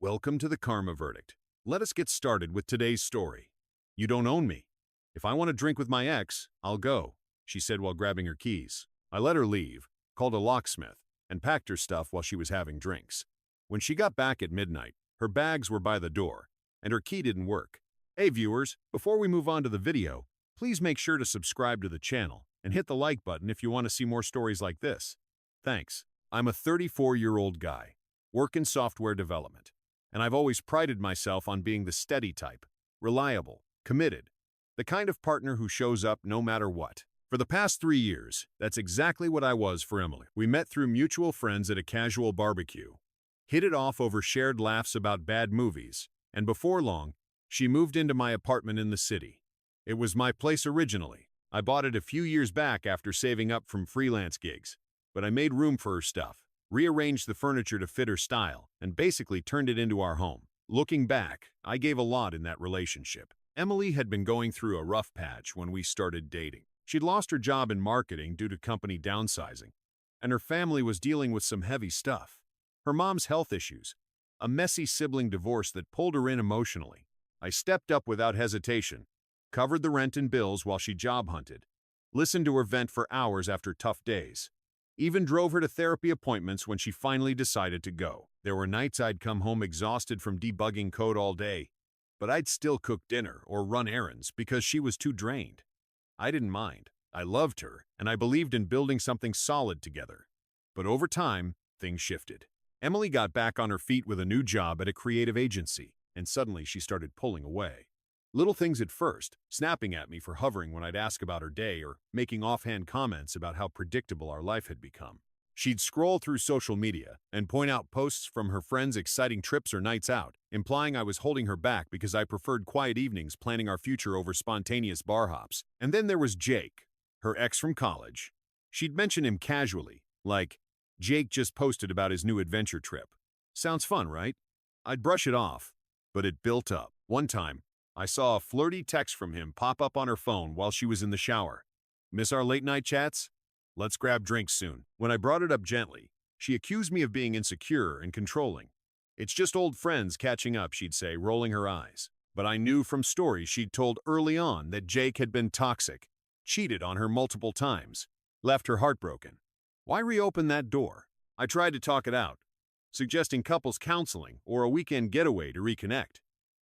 Welcome to the Karma Verdict. Let us get started with today's story. You don't own me. If I want to drink with my ex, I'll go, she said while grabbing her keys. I let her leave, called a locksmith, and packed her stuff while she was having drinks. When she got back at midnight, her bags were by the door, and her key didn't work. Hey viewers, before we move on to the video, please make sure to subscribe to the channel and hit the like button if you want to see more stories like this. Thanks. I'm a 34-year-old guy, work in software development, and I've always prided myself on being the steady type, reliable, committed, the kind of partner who shows up no matter what. For the past 3 years, that's exactly what I was for Emily. We met through mutual friends at a casual barbecue, hit it off over shared laughs about bad movies, and before long, she moved into my apartment in the city. It was my place originally. I bought it a few years back after saving up from freelance gigs, but I made room for her stuff, rearranged the furniture to fit her style, and basically turned it into our home. Looking back, I gave a lot in that relationship. Emily had been going through a rough patch when we started dating. She'd lost her job in marketing due to company downsizing, and her family was dealing with some heavy stuff. Her mom's health issues, a messy sibling divorce that pulled her in emotionally. I stepped up without hesitation, covered the rent and bills while she job hunted, listened to her vent for hours after tough days, even drove her to therapy appointments when she finally decided to go. There were nights I'd come home exhausted from debugging code all day, but I'd still cook dinner or run errands because she was too drained. I didn't mind. I loved her, and I believed in building something solid together. But over time, things shifted. Emily got back on her feet with a new job at a creative agency, and suddenly she started pulling away. Little things at first, snapping at me for hovering when I'd ask about her day or making offhand comments about how predictable our life had become. She'd scroll through social media and point out posts from her friends' exciting trips or nights out, implying I was holding her back because I preferred quiet evenings planning our future over spontaneous bar hops. And then there was Jake, her ex from college. She'd mention him casually, like, "Jake just posted about his new adventure trip. Sounds fun, right?" I'd brush it off, but it built up. One time, I saw a flirty text from him pop up on her phone while she was in the shower. "Miss our late-night chats? Let's grab drinks soon." When I brought it up gently, she accused me of being insecure and controlling. "It's just old friends catching up," she'd say, rolling her eyes. But I knew from stories she'd told early on that Jake had been toxic, cheated on her multiple times, left her heartbroken. Why reopen that door? I tried to talk it out, suggesting couples counseling or a weekend getaway to reconnect.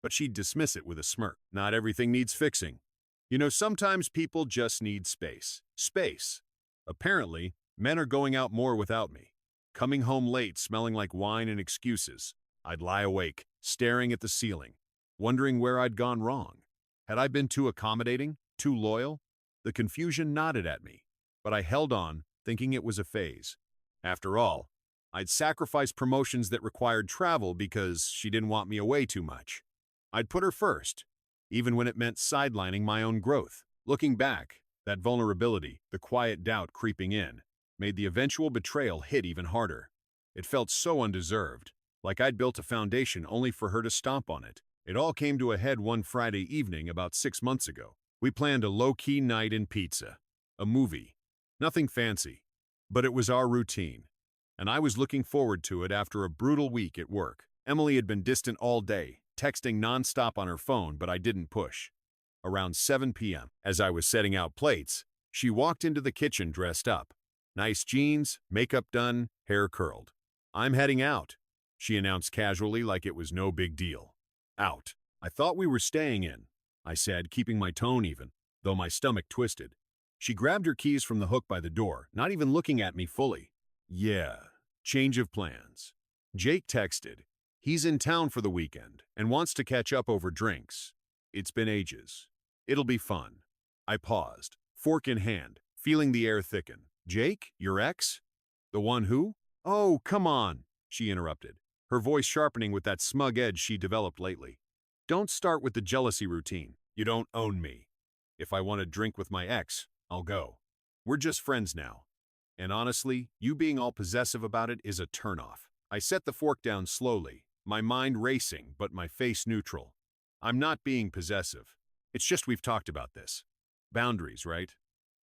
But she'd dismiss it with a smirk. "Not everything needs fixing. You know, sometimes people just need space." Space. Apparently, men are going out more without me, coming home late smelling like wine and excuses. I'd lie awake, staring at the ceiling, wondering where I'd gone wrong. Had I been too accommodating, too loyal? The confusion nodded at me, but I held on, thinking it was a phase. After all, I'd sacrificed promotions that required travel because she didn't want me away too much. I'd put her first, even when it meant sidelining my own growth. Looking back, that vulnerability, the quiet doubt creeping in, made the eventual betrayal hit even harder. It felt so undeserved, like I'd built a foundation only for her to stomp on it. It all came to a head one Friday evening about 6 months ago. We planned a low-key night in pizza, a movie. Nothing fancy, but it was our routine, and I was looking forward to it after a brutal week at work. Emily had been distant all day, texting nonstop on her phone, but I didn't push. Around 7 p.m., as I was setting out plates, she walked into the kitchen dressed up. Nice jeans, makeup done, hair curled. "I'm heading out," she announced casually like it was no big deal. "Out. I thought we were staying in," I said, keeping my tone even, though my stomach twisted. She grabbed her keys from the hook by the door, not even looking at me fully. "Yeah, change of plans." Jake texted. "He's in town for the weekend and wants to catch up over drinks. It's been ages. It'll be fun." I paused, fork in hand, feeling the air thicken. "Jake, your ex? The one who?" "Oh, come on," she interrupted, her voice sharpening with that smug edge she developed lately. "Don't start with the jealousy routine. You don't own me. If I want to drink with my ex, I'll go. We're just friends now. And honestly, you being all possessive about it is a turnoff." I set the fork down slowly, my mind racing but my face neutral. "I'm not being possessive. It's just we've talked about this. Boundaries, right?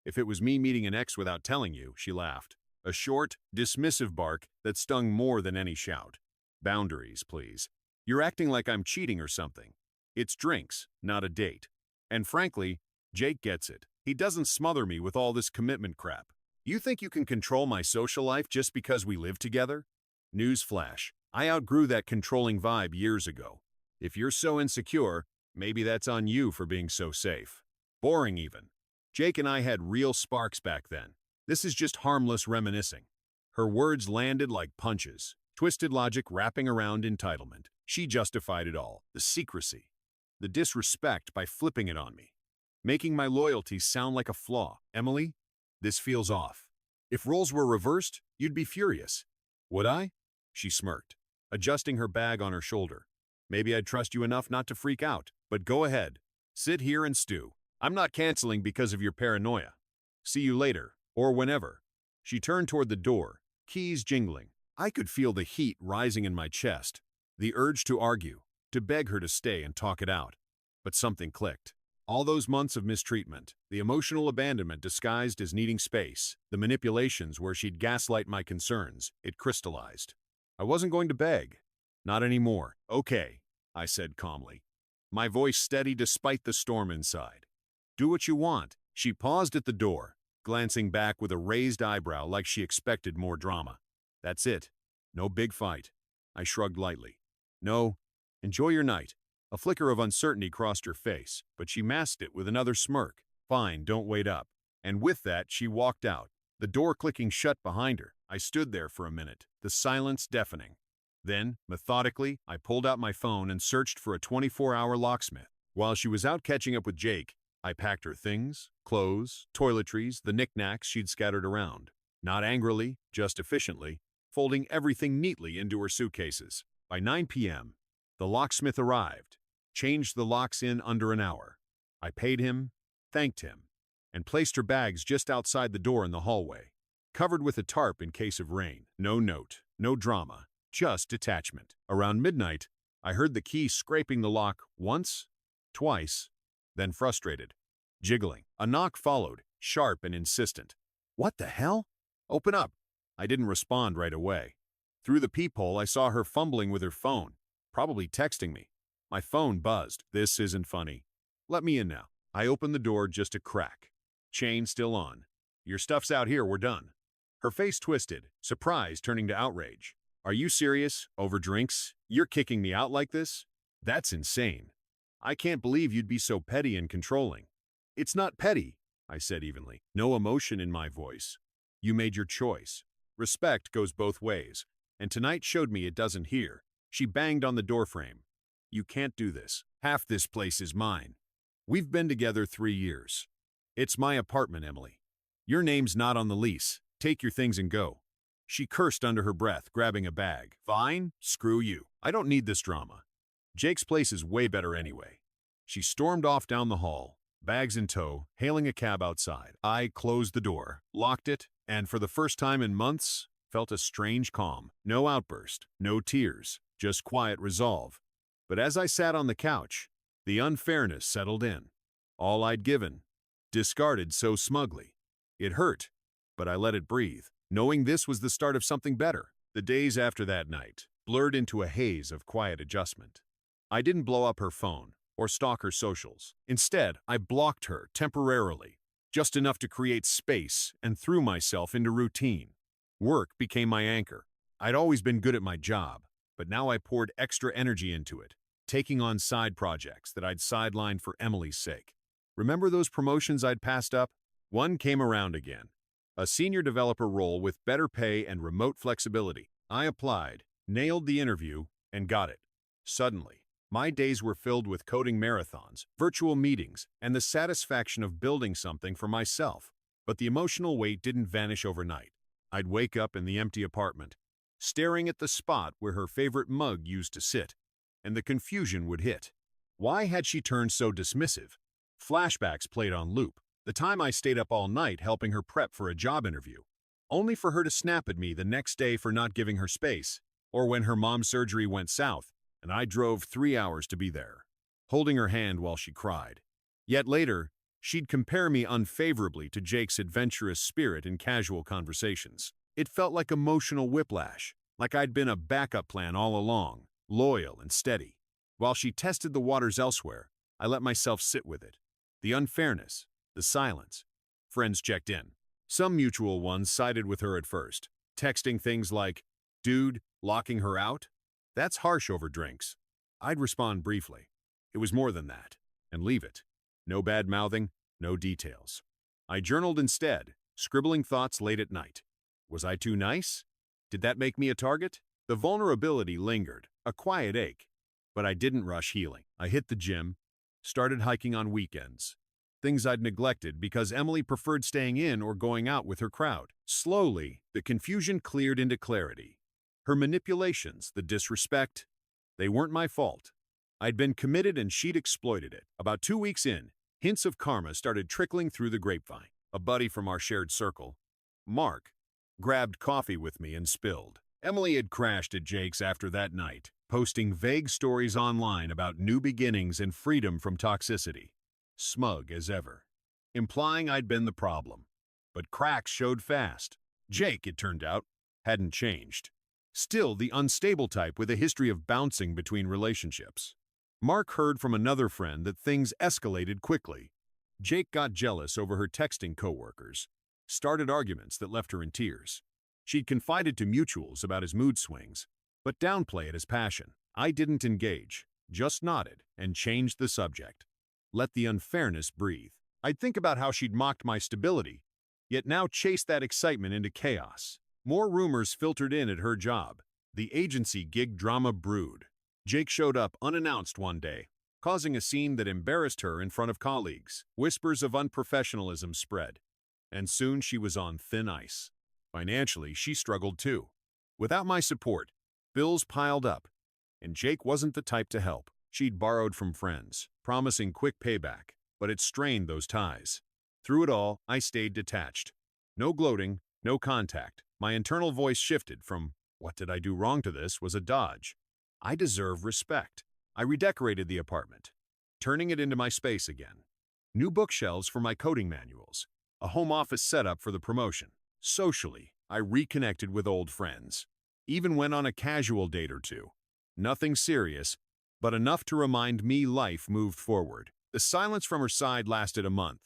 If it was me meeting an ex without telling you," she laughed, a short, dismissive bark that stung more than any shout. "Boundaries, please. You're acting like I'm cheating or something. It's drinks, not a date. And frankly, Jake gets it. He doesn't smother me with all this commitment crap. You think you can control my social life just because we live together? Newsflash, I outgrew that controlling vibe years ago. If you're so insecure, maybe that's on you for being so safe. Boring even. Jake and I had real sparks back then. This is just harmless reminiscing. Her words landed like punches, twisted logic wrapping around entitlement. She justified it all, the secrecy, the disrespect by flipping it on me, making my loyalty sound like a flaw. Emily, this feels off. If roles were reversed, you'd be furious. Would I? She smirked, adjusting her bag on her shoulder. Maybe I'd trust you enough not to freak out, but go ahead. Sit here and stew. I'm not canceling because of your paranoia. See you later, or whenever. She turned toward the door, keys jingling. I could feel the heat rising in my chest, the urge to argue, to beg her to stay and talk it out. But something clicked. All those months of mistreatment, the emotional abandonment disguised as needing space, the manipulations where she'd gaslight my concerns, it crystallized. I wasn't going to beg. Not anymore. Okay, I said calmly, my voice steady despite the storm inside. Do what you want. She paused at the door, glancing back with a raised eyebrow like she expected more drama. That's it. No big fight. I shrugged lightly. No, enjoy your night. A flicker of uncertainty crossed her face, but she masked it with another smirk. Fine, don't wait up. And with that, she walked out, the door clicking shut behind her. I stood there for a minute, the silence deafening. Then, methodically, I pulled out my phone and searched for a 24-hour locksmith. While she was out catching up with Jake, I packed her things, clothes, toiletries, the knickknacks she'd scattered around. Not angrily, just efficiently, folding everything neatly into her suitcases. By 9 p.m., the locksmith arrived, changed the locks in under an hour. I paid him, thanked him, and placed her bags just outside the door in the hallway, covered with a tarp in case of rain. No note, no drama, just detachment. Around midnight, I heard the key scraping the lock once, twice, then frustrated, jiggling. A knock followed, sharp and insistent. What the hell? Open up. I didn't respond right away. Through the peephole, I saw her fumbling with her phone, probably texting me. My phone buzzed. This isn't funny. Let me in now. I opened the door just a crack. Chain still on. Your stuff's out here, we're done. Her face twisted, surprise turning to outrage. Are you serious? Over drinks? You're kicking me out like this? That's insane. I can't believe you'd be so petty and controlling. It's not petty, I said evenly, no emotion in my voice. You made your choice. Respect goes both ways, and tonight showed me it doesn't here. She banged on the doorframe. You can't do this. Half this place is mine. We've been together 3 years. It's my apartment, Emily. Your name's not on the lease. Take your things and go. She cursed under her breath, grabbing a bag. Fine, screw you. I don't need this drama. Jake's place is way better anyway. She stormed off down the hall, bags in tow, hailing a cab outside. I closed the door, locked it, and for the first time in months, felt a strange calm. No outburst, no tears, just quiet resolve. But as I sat on the couch, the unfairness settled in. All I'd given, discarded so smugly. It hurt, but I let it breathe, knowing this was the start of something better. The days after that night blurred into a haze of quiet adjustment. I didn't blow up her phone or stalk her socials. Instead, I blocked her temporarily, just enough to create space and threw myself into routine. Work became my anchor. I'd always been good at my job, but now I poured extra energy into it, taking on side projects that I'd sidelined for Emily's sake. Remember those promotions I'd passed up? One came around again. A senior developer role with better pay and remote flexibility. I applied, nailed the interview, and got it. Suddenly, my days were filled with coding marathons, virtual meetings, and the satisfaction of building something for myself. But the emotional weight didn't vanish overnight. I'd wake up in the empty apartment, staring at the spot where her favorite mug used to sit, and the confusion would hit. Why had she turned so dismissive? Flashbacks played on loop. The time I stayed up all night helping her prep for a job interview, only for her to snap at me the next day for not giving her space, or when her mom's surgery went south, and I drove 3 hours to be there, holding her hand while she cried. Yet later, she'd compare me unfavorably to Jake's adventurous spirit in casual conversations. It felt like emotional whiplash, like I'd been a backup plan all along. loyal and steady. While she tested the waters elsewhere, I let myself sit with it. The unfairness, the silence. Friends checked in. Some mutual ones sided with her at first, texting things like, "Dude, locking her out? That's harsh over drinks." I'd respond briefly. It was more than that, and leave it. No bad-mouthing, no details. I journaled instead, scribbling thoughts late at night. Was I too nice? Did that make me a target? The vulnerability lingered, a quiet ache. But I didn't rush healing. I hit the gym, started hiking on weekends. Things I'd neglected because Emily preferred staying in or going out with her crowd. Slowly, the confusion cleared into clarity. Her manipulations, the disrespect, they weren't my fault. I'd been committed and she'd exploited it. About 2 weeks in, hints of karma started trickling through the grapevine. A buddy from our shared circle, Mark, grabbed coffee with me and spilled. Emily had crashed at Jake's after that night, posting vague stories online about new beginnings and freedom from toxicity. Smug as ever, implying I'd been the problem. But cracks showed fast. Jake, it turned out, hadn't changed. Still the unstable type with a history of bouncing between relationships. Mark heard from another friend that things escalated quickly. Jake got jealous over her texting coworkers, started arguments that left her in tears. She'd confided to mutuals about his mood swings, but downplayed his passion. I didn't engage, just nodded and changed the subject. Let the unfairness breathe. I'd think about how she'd mocked my stability, yet now chased that excitement into chaos. More rumors filtered in at her job. The agency gig drama brewed. Jake showed up unannounced one day, causing a scene that embarrassed her in front of colleagues. Whispers of unprofessionalism spread, and soon she was on thin ice. Financially, she struggled too. Without my support, bills piled up, and Jake wasn't the type to help. She'd borrowed from friends, promising quick payback, but it strained those ties. Through it all, I stayed detached. No gloating, no contact. My internal voice shifted from, "What did I do wrong to this?" was a dodge. I deserve respect. I redecorated the apartment, turning it into my space again. New bookshelves for my coding manuals, a home office setup for the promotion. Socially, I reconnected with old friends. Even went on a casual date or two. Nothing serious, but enough to remind me life moved forward. The silence from her side lasted a month,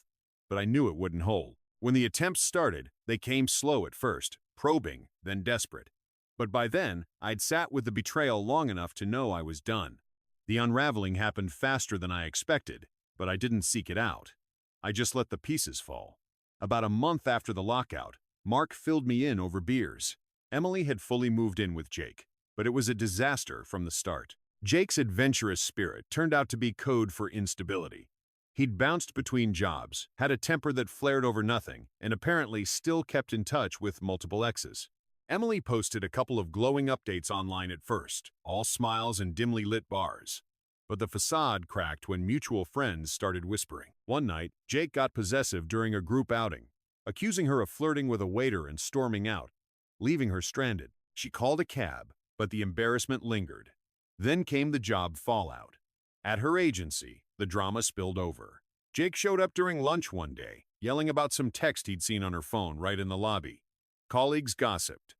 but I knew it wouldn't hold. When the attempts started, they came slow at first, probing, then desperate. But by then, I'd sat with the betrayal long enough to know I was done. The unraveling happened faster than I expected, but I didn't seek it out. I just let the pieces fall. About a month after the lockout, Mark filled me in over beers. Emily had fully moved in with Jake, but it was a disaster from the start. Jake's adventurous spirit turned out to be code for instability. He'd bounced between jobs, had a temper that flared over nothing, and apparently still kept in touch with multiple exes. Emily posted a couple of glowing updates online at first, all smiles and dimly lit bars. But the facade cracked when mutual friends started whispering. One night, Jake got possessive during a group outing, accusing her of flirting with a waiter and storming out, leaving her stranded. She called a cab, but the embarrassment lingered. Then came the job fallout. At her agency, the drama spilled over. Jake showed up during lunch one day, yelling about some text he'd seen on her phone right in the lobby. Colleagues gossiped.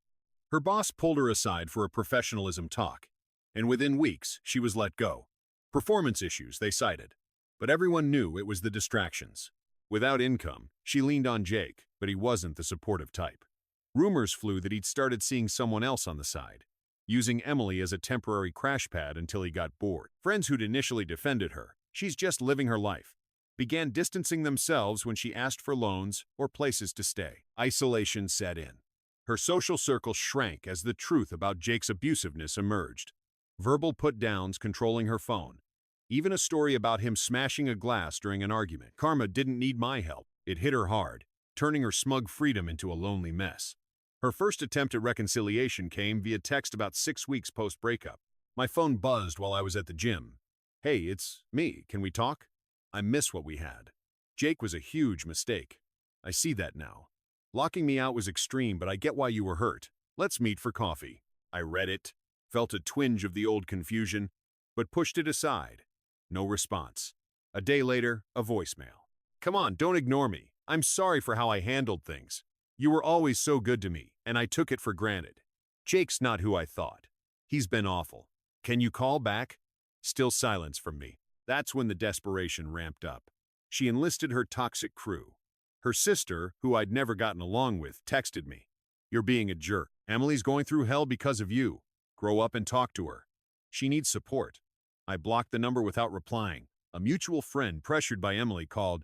Her boss pulled her aside for a professionalism talk, and within weeks, she was let go. Performance issues, they cited. But everyone knew it was the distractions. Without income, she leaned on Jake, but he wasn't the supportive type. Rumors flew that he'd started seeing someone else on the side, using Emily as a temporary crash pad until he got bored. Friends who'd initially defended her, "She's just living her life," began distancing themselves when she asked for loans or places to stay. Isolation set in. Her social circle shrank as the truth about Jake's abusiveness emerged. Verbal put-downs controlling her phone. Even a story about him smashing a glass during an argument. Karma didn't need my help. It hit her hard, turning her smug freedom into a lonely mess. Her first attempt at reconciliation came via text about 6 weeks post-breakup. My phone buzzed while I was at the gym. "Hey, it's me. Can we talk? I miss what we had." Jake was a huge mistake. I see that now. Locking me out was extreme, but I get why you were hurt. Let's meet for coffee. I read it, felt a twinge of the old confusion, but pushed it aside. No response. A day later, a voicemail. "Come on, don't ignore me. I'm sorry for how I handled things. You were always so good to me, and I took it for granted. Jake's not who I thought. He's been awful. Can you call back? Still silence from me. That's when the desperation ramped up. She enlisted her toxic crew. Her sister, who I'd never gotten along with, texted me. You're being a jerk. Emily's going through hell because of you. Grow up and talk to her. She needs support. I blocked the number without replying. A mutual friend, pressured by Emily, called.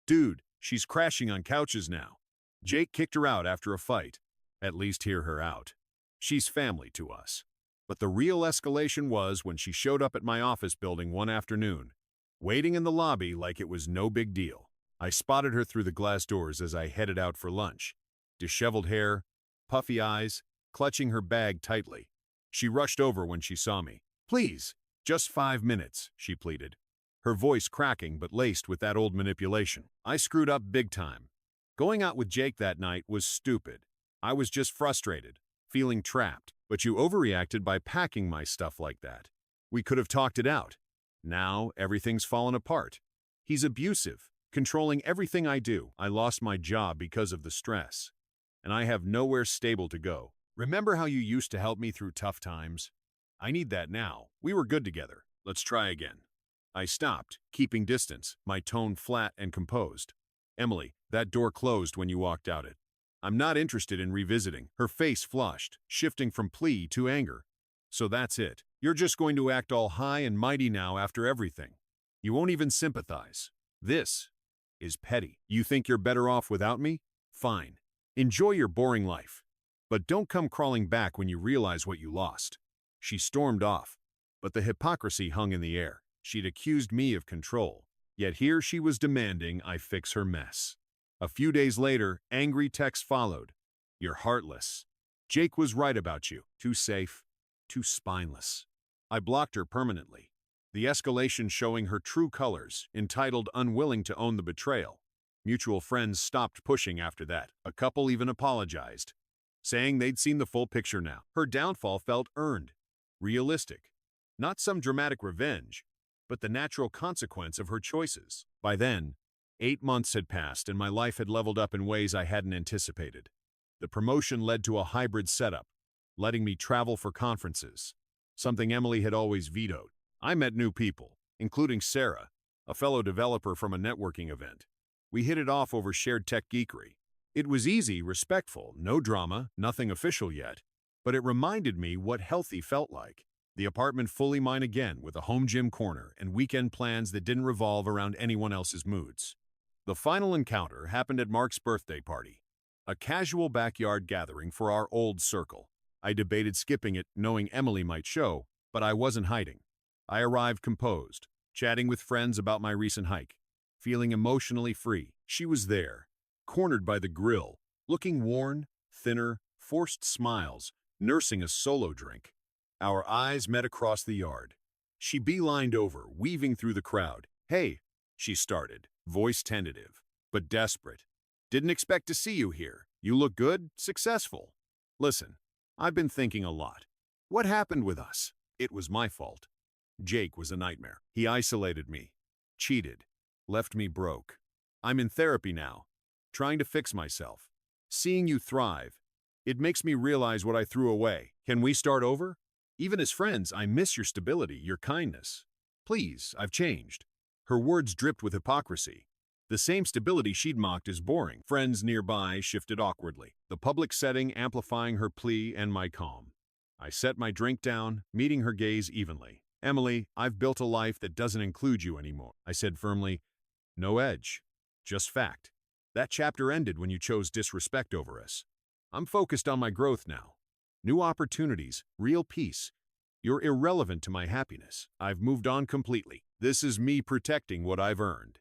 Dude, she's crashing on couches now. Jake kicked her out after a fight. At least hear her out. She's family to us. But the real escalation was when she showed up at my office building one afternoon, waiting in the lobby like it was no big deal. I spotted her through the glass doors as I headed out for lunch. Disheveled hair, puffy eyes, clutching her bag tightly. She rushed over when she saw me. Please, just 5 minutes, she pleaded. Her voice cracking but laced with that old manipulation. I screwed up big time. Going out with Jake that night was stupid. I was just frustrated, feeling trapped. But you overreacted by packing my stuff like that. We could have talked it out. Now everything's fallen apart. He's abusive, controlling everything I do. I lost my job because of the stress, and I have nowhere stable to go. Remember how you used to help me through tough times? I need that now. We were good together. Let's try again. I stopped, keeping distance, my tone flat and composed. Emily, that door closed when you walked out it. I'm not interested in revisiting. Her face flushed, shifting from plea to anger. So that's it. You're just going to act all high and mighty now after everything. You won't even sympathize. This is petty. You think you're better off without me? Fine. Enjoy your boring life. But don't come crawling back when you realize what you lost. She stormed off, but the hypocrisy hung in the air. She'd accused me of control, yet here she was demanding I fix her mess. A few days later, angry texts followed. You're heartless. Jake was right about you. Too safe, too spineless. I blocked her permanently. The escalation showing her true colors, entitled Unwilling to Own the Betrayal. Mutual friends stopped pushing after that. A couple even apologized, saying they'd seen the full picture now. Her downfall felt earned, realistic. Not some dramatic revenge, but the natural consequence of her choices. By then, 8 months had passed and my life had leveled up in ways I hadn't anticipated. The promotion led to a hybrid setup, letting me travel for conferences, something Emily had always vetoed. I met new people, including Sarah, a fellow developer from a networking event. We hit it off over shared tech geekery. It was easy, respectful, no drama, nothing official yet, but it reminded me what healthy felt like. The apartment fully mine again, with a home gym corner and weekend plans that didn't revolve around anyone else's moods. The final encounter happened at Mark's birthday party, a casual backyard gathering for our old circle. I debated skipping it, knowing Emily might show, but I wasn't hiding. I arrived composed, chatting with friends about my recent hike, feeling emotionally free. She was there, cornered by the grill, looking worn, thinner, forced smiles, nursing a solo drink. Our eyes met across the yard. She beelined over, weaving through the crowd. Hey, she started, voice tentative, but desperate. Didn't expect to see you here. You look good, successful. Listen, I've been thinking a lot. What happened with us? It was my fault. Jake was a nightmare. He isolated me, cheated, left me broke. I'm in therapy now, trying to fix myself. Seeing you thrive, it makes me realize what I threw away. Can we start over? Even as friends, I miss your stability, your kindness. Please, I've changed. Her words dripped with hypocrisy. The same stability she'd mocked as boring. Friends nearby shifted awkwardly, the public setting amplifying her plea and my calm. I set my drink down, meeting her gaze evenly. Emily, I've built a life that doesn't include you anymore. I said firmly, no edge, just fact. That chapter ended when you chose disrespect over us. I'm focused on my growth now. New opportunities, real peace. You're irrelevant to my happiness. I've moved on completely. This is me protecting what I've earned.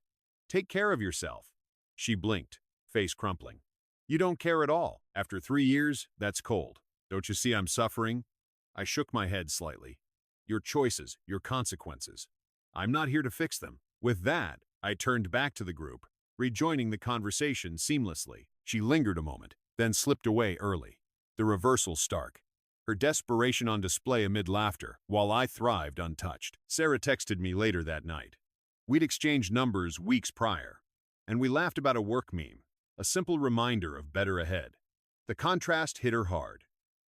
Take care of yourself. She blinked, face crumpling. You don't care at all. After 3 years, that's cold. Don't you see I'm suffering? I shook my head slightly. Your choices, your consequences. I'm not here to fix them. With that, I turned back to the group, rejoining the conversation seamlessly. She lingered a moment, then slipped away early. The reversal stark. Her desperation on display amid laughter, while I thrived untouched. Sarah texted me later that night. We'd exchanged numbers weeks prior, and we laughed about a work meme, a simple reminder of better ahead. The contrast hit her hard.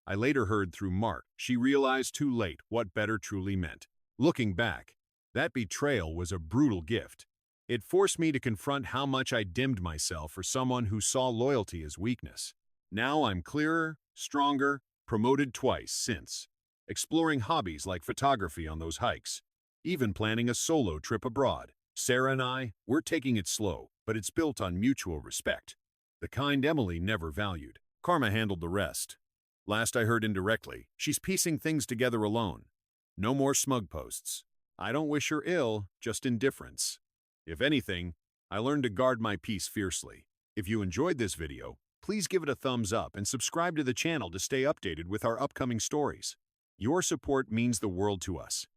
I later heard through Mark she realized too late what better truly meant. Looking back, that betrayal was a brutal gift. It forced me to confront how much I dimmed myself for someone who saw loyalty as weakness. Now I'm clearer, stronger, promoted twice since. Exploring hobbies like photography on those hikes. Even planning a solo trip abroad. Sarah and I, we're taking it slow, but it's built on mutual respect. The kind Emily never valued. Karma handled the rest. Last I heard indirectly, she's piecing things together alone. No more smug posts. I don't wish her ill, just indifference. If anything, I learned to guard my peace fiercely. If you enjoyed this video, please give it a thumbs up and subscribe to the channel to stay updated with our upcoming stories. Your support means the world to us.